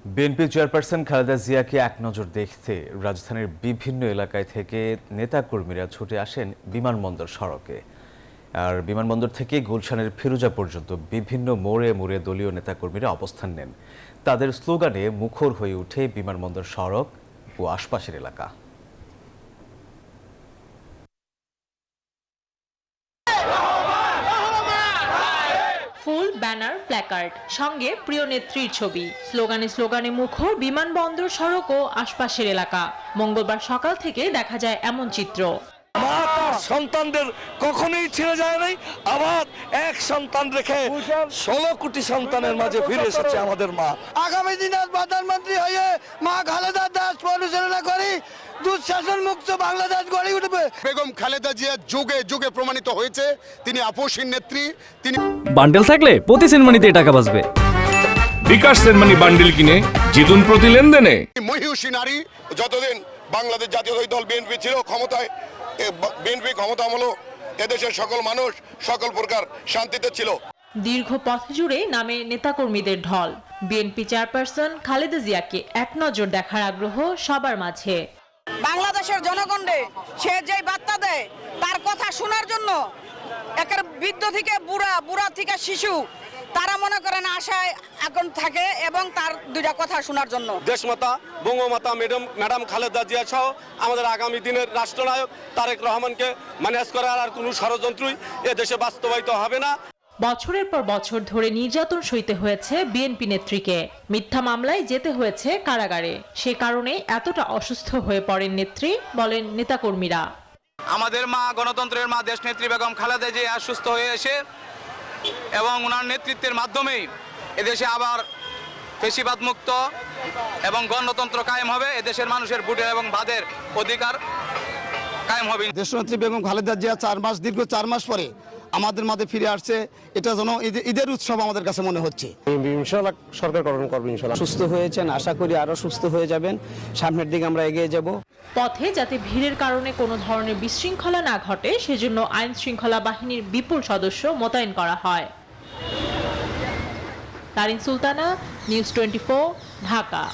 BNP chairperson Khaleda জিয়াকে এক নজর দেখতে রাজধানীর বিভিন্ন এলাকায় থেকে নেতাকর্মীরা ছুটে আসেন বিমানবন্দর সড়কে। আর বিমানবন্দর থেকে গুলশানের ফিরোজা পর্যন্ত বিভিন্ন মোড়ে মোড়ে দলীয় নেতাকর্মীরা অবস্থান নেন। তাদের স্লোগানে মুখর হয়ে ওঠে বিমানবন্দর সড়ক ও আশপাশের এলাকা। ফুল, ব্যানার, প্ল্যাকার্ড, সঙ্গে প্রিয় নেত্রীর ছবি, স্লোগানে স্লোগানে মুখর বিমানবন্দর সড়ক ও আশপাশের এলাকা। মঙ্গলবার সকাল থেকে দেখা যায় এমন চিত্র। মা তার সন্তানদের কখনোই ছেড়ে যায় নাই, আবার এক সন্তান রেখে 16 কোটি সন্তানের মাঝে ফিরে এসেছে আমাদের মা। আগামী দিনে প্রধানমন্ত্রী হয়ে মা খালেদা দাস পরিচালনা করি দুঃশাসন মুক্ত বাংলাদেশ গড়ে উঠবে। বেগম খালেদা জিয়া যুগে যুগে প্রমাণিত হয়েছে তিনি আপোষহীন নেত্রী। তিনি বান্ডেল থাকলে প্রতি সেনমানিতে টাকা বাঁচবে। বিকাশ সেনমানি বান্ডেল কিনে জিতুন প্রতি লেনদেনে। মহিষী নারী। যতদিন বাংলাদেশ জাতীয় দল বিএনপি ছিল ক্ষমতায়, বিএনপি ক্ষমতা হলো এদেশের সকল মানুষ সকল প্রকার শান্তিতে ছিল। দীর্ঘ পথ জুড়ে নামে নেতাকর্মীদের ঢল। বিএনপি চেয়ারপারসন খালেদা জিয়াকে এক নজর দেখার আগ্রহ সবার মাঝে। বাংলাদেশের জনগণে সে যে বার্তা দেয় তার কথা শোনার জন্য একের বৃদ্ধ থেকে বুড়া, বুড়া থেকে শিশু, তারা মনে করেন আশায় এখন থাকে এবং তার দুইটা কথা শোনার জন্য। দেশমাতা বঙ্গমাতা ম্যাডাম খালেদা জিয়া সহ আমাদের আগামী দিনের রাষ্ট্রনায়ক তারেক রহমানকে ম্যানেজ করার আর কোনো ষড়যন্ত্রই এ দেশে বাস্তবায়িত হবে না। বছরের পর বছর ধরে নির্যাতন সইতে হয়েছে বিএনপি নেত্রীকে। মিথ্যা মামলায় যেতে হয়েছে কারাগারে। সে কারণে এতটা অসুস্থ হয়ে পড়েন নেত্রী, বলেন নেতাকর্মীরা। আমাদের মা, গণতন্ত্রের মা দেশনেত্রী বেগম খালেদা জিয়া সুস্থ হয়ে এসে এবং ওনার নেতৃত্বের মাধ্যমেই এদেশে আবার ফ্যাসিবাদ মুক্ত এবং গণতন্ত্র কায়েম হবে। এদেশের মানুষের ভোটের এবং ভাতের অধিকার কায়েম হবে। দেশনেত্রী বেগম খালেদা জিয়া দীর্ঘ 4 মাস পরে আমাদের মাঝে ফিরে আসছে। এটা যেন ঈদের উৎসব আমাদের কাছে মনে হচ্ছে। ইনশাআল্লাহ সরকার গঠন করবে ইনশাআল্লাহ। সুস্থ হয়েছেন, আশা করি আরো সুস্থ হয়ে যাবেন। সামনের দিকে আমরা এগিয়ে যাব। পথে যাতে ভিড়ের কারণে কোনো ধরনের বিশৃঙ্খলা না ঘটে সেজন্য আইন শৃঙ্খলা বাহিনীর বিপুল সদস্য মোতায়েন করা হয়। তারিন সুলতানা, নিউজ 24, ঢাকা।